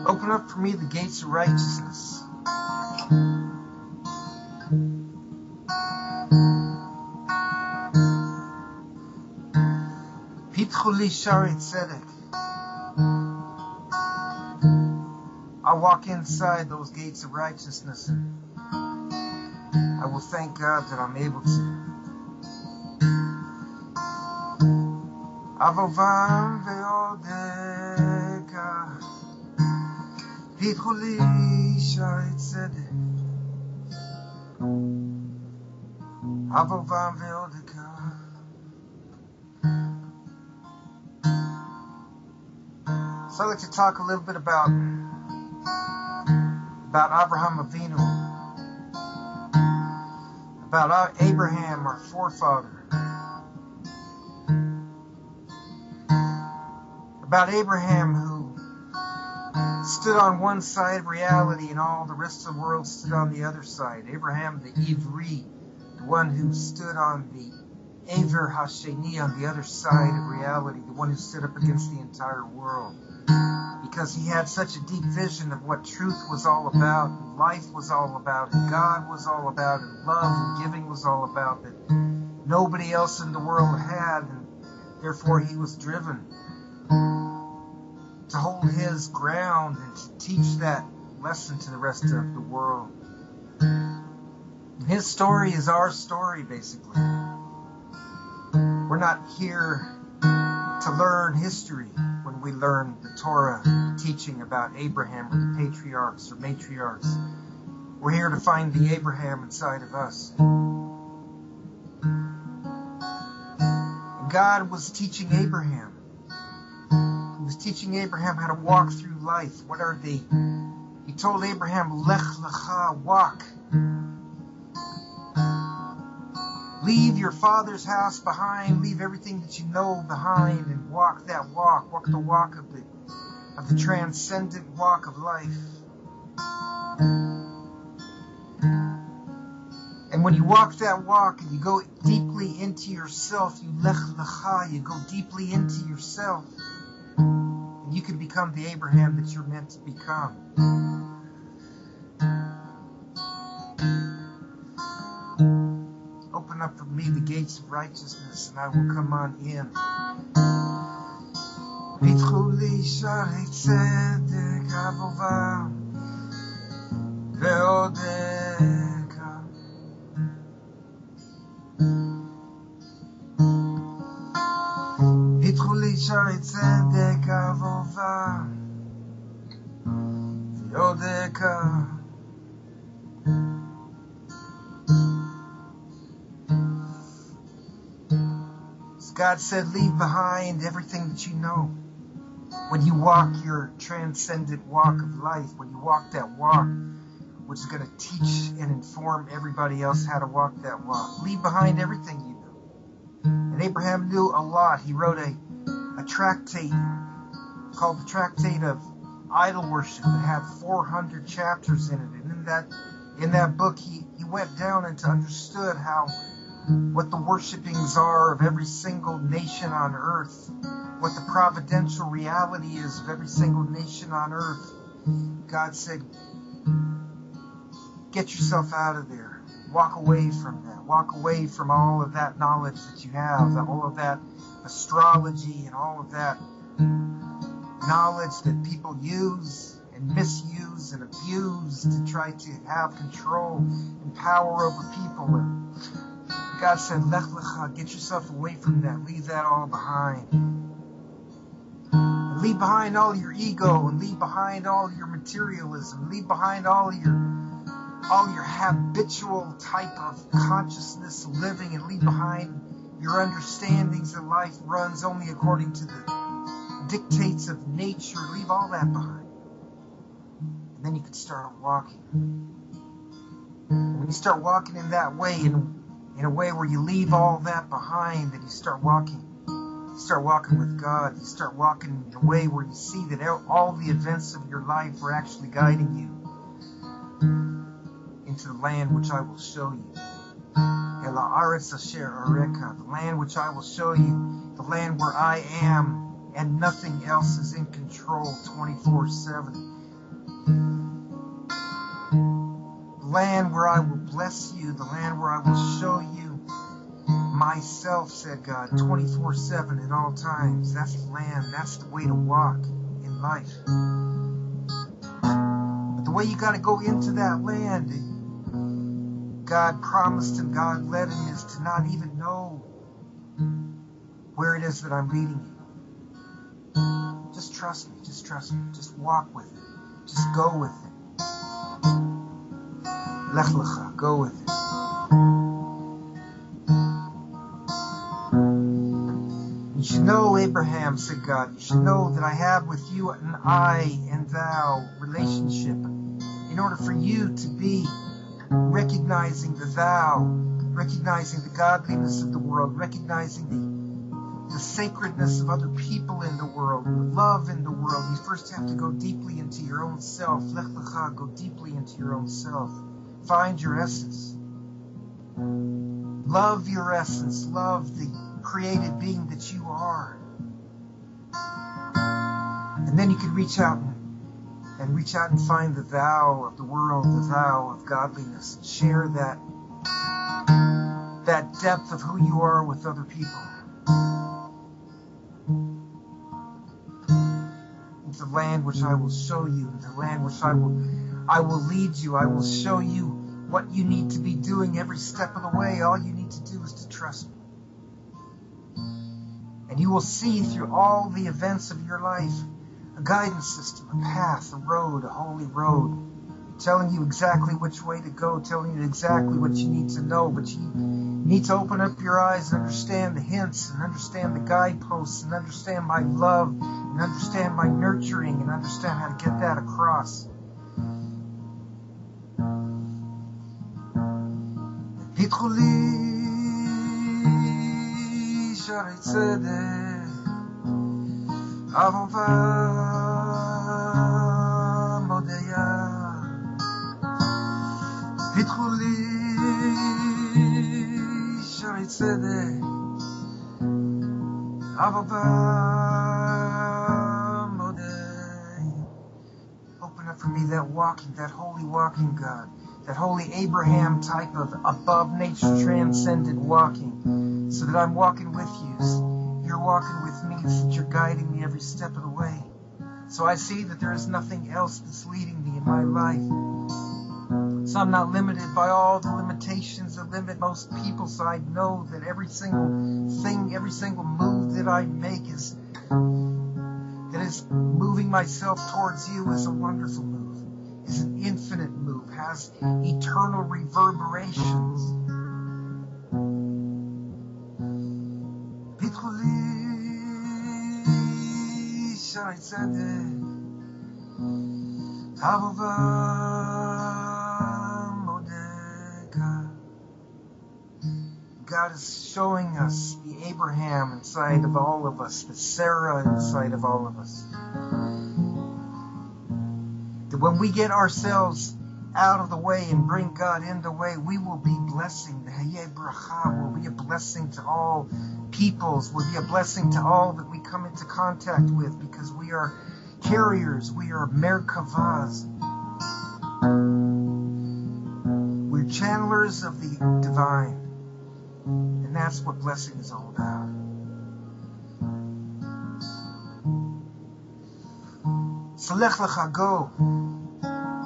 Open up for me the gates of righteousness. Pitchu li shari tzedek. I'll walk inside those gates of righteousness and I will thank God that I'm able to. Avovam ve'odeka Pitchu li shari tzedek Avovam ve'odeka. So I'd like to talk a little bit about Abraham Avinu, about Abraham, our forefather, about Abraham who stood on one side of reality and all the rest of the world stood on the other side. Abraham the Ivri, the one who stood on the Aver Hasheni, on the other side of reality, the one who stood up against the entire world. Because he had such a deep vision of what truth was all about, and life was all about, and God was all about, and love and giving was all about, that nobody else in the world had, and therefore he was driven to hold his ground and to teach that lesson to the rest of the world. And his story is our story, basically. We're not here to learn history when we learn the Torah teaching about Abraham or the patriarchs or matriarchs. We're here to find the Abraham inside of us. And God was teaching Abraham. He was teaching Abraham how to walk through life. What are they? He told Abraham, Lech Lecha, walk. Leave your father's house behind, leave everything that you know behind, and walk that walk. Walk the walk of the transcendent walk of life. And when you walk that walk and you go deeply into yourself, you Lech Lecha, you go deeply into yourself, and you can become the Abraham that you're meant to become. Open up for me the gates of righteousness, and I will come on in. Pitchu li shari tzedek avovam ve'odeka. Pitchu li shari tzedek avovam ve'odeka. God said, leave behind everything that you know. When you walk your transcendent walk of life, when you walk that walk, which is going to teach and inform everybody else how to walk that walk, leave behind everything you know. And Abraham knew a lot. He wrote a tractate called the Tractate of Idol Worship. It had 400 chapters in it. And in that book, he went down and understood what the worshipings are of every single nation on earth, what the providential reality is of every single nation on earth. God said, get yourself out of there. Walk away from that. Walk away from all of that knowledge that you have, all of that astrology and all of that knowledge that people use and misuse and abuse to try to have control and power over people. And God said, Lech Lecha, get yourself away from that. Leave that all behind. And leave behind all your ego, and leave behind all your materialism. Leave behind all your all your habitual type of consciousness living, and leave behind your understandings that life runs only according to the dictates of nature. Leave all that behind. And then you can start walking. And when you start walking in that way, in a way where you leave all that behind, and you start walking with God. You start walking in a way where you see that all the events of your life are actually guiding you into the land which I will show you. The land which I will show you, the land where I am and nothing else is in control 24/7. The land where I will bless you, the land where I will show you myself, said God, 24/7 at all times. That's the land, that's the way to walk in life. But the way you got to go into that land, God promised and God led him, is to not even know where it is that I'm leading you. Just trust me, just walk with it, just go with it. Lech Lecha, go with it. You should know, Abraham, said God, you should know that I have with you an I and thou relationship in order for you to be recognizing the thou, recognizing the godliness of the world, recognizing the sacredness of other people in the world, the love in the world. You first have to go deeply into your own self. Lech Lecha, go deeply into your own self. Find your essence. Love your essence. Love the created being that you are. And then you can reach out and find the thou of the world, the thou of godliness, and share that depth of who you are with other people. Into the land which I will show you, into the land which I will lead you. I will show you what you need to be doing every step of the way. All you need to do is to trust me. And you will see through all the events of your life a guidance system, a path, a road, a holy road, telling you exactly which way to go, telling you exactly what you need to know. But you need to open up your eyes and understand the hints, and understand the guideposts, and understand my love, and understand my nurturing, and understand how to get that across. Open up for me that walking, that holy walking, God. That holy Abraham type of above nature transcendent walking. So that I'm walking with you. You're walking with me, so that you're guiding me every step of the way. So I see that there is nothing else that's leading me in my life. So I'm not limited by all the limitations that limit most people. So I know that every single thing, every single move that I make is moving myself towards you is a wonderful move, is an infinite move, has eternal reverberations. God is showing us the Abraham inside of all of us, the Sarah inside of all of us. That when we get ourselves out of the way and bring God in the way, we will be blessing. The Hayeh Bracha will be a blessing to all peoples, will be a blessing to all that we come into contact with, because we are carriers, we are Merkavahs. We're channelers of the divine. And that's what blessing is all about. So Lech Lecha, go.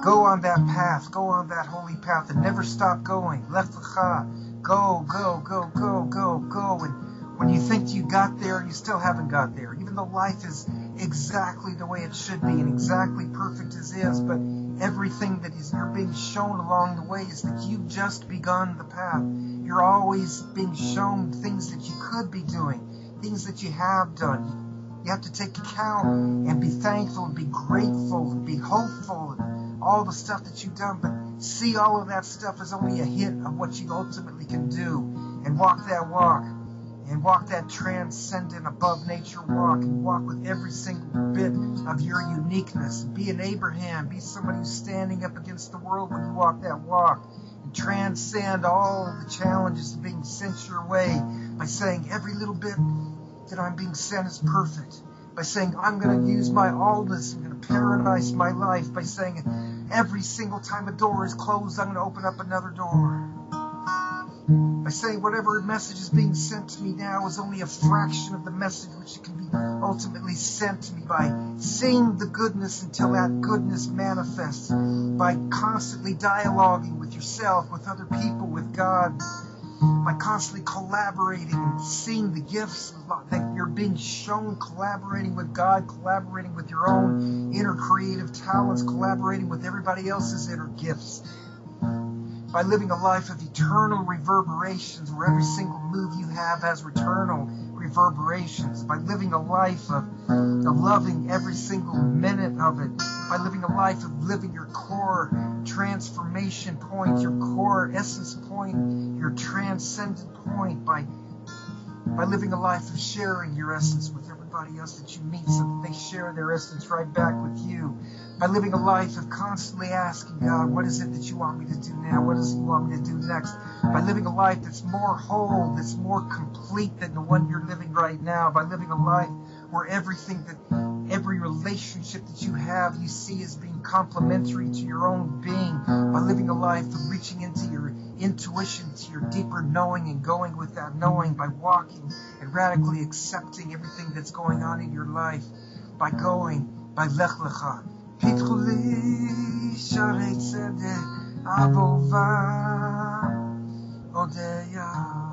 Go on that path. Go on that holy path and never stop going. Lech Lecha, go, go, go, go, go, go. And when you think you got there, you still haven't got there. Even though life is exactly the way it should be and exactly perfect as is, but everything that you're being shown along the way is that you've just begun the path. You're always being shown things that you could be doing, things that you have done. You have to take account and be thankful and be grateful and be hopeful and all the stuff that you've done. But see all of that stuff as only a hint of what you ultimately can do, and walk that walk. And walk that transcendent, above nature walk, and walk with every single bit of your uniqueness. Be an Abraham. Be somebody who's standing up against the world when you walk that walk. And transcend all the challenges of being sent your way by saying every little bit that I'm being sent is perfect. By saying I'm going to use my allness, I'm going to paradise my life. By saying every single time a door is closed, I'm going to open up another door. By saying whatever message is being sent to me now is only a fraction of the message which can be ultimately sent to me. By seeing the goodness until that goodness manifests. By constantly dialoguing with yourself, with other people, with God. By constantly collaborating and seeing the gifts that you're being shown, collaborating with God, collaborating with your own inner creative talents, collaborating with everybody else's inner gifts. By living a life of eternal reverberations, where every single move you have has eternal reverberations. By living a life of loving every single minute of it. By living a life of living your core transformation point, your core essence point, your transcendent point. By living a life of sharing your essence with everybody else that you meet, so that they share their essence right back with you. By living a life of constantly asking God, what is it that you want me to do now? What is it you want me to do next? By living a life that's more whole, that's more complete than the one you're living right now. By living a life where every relationship that you have, you see as being complementary to your own being. By living a life of reaching into your intuition, to your deeper knowing, and going with that knowing. By walking and radically accepting everything that's going on in your life. By going by Lech Lecha. Pitchu li sharei tzedek abova odeya.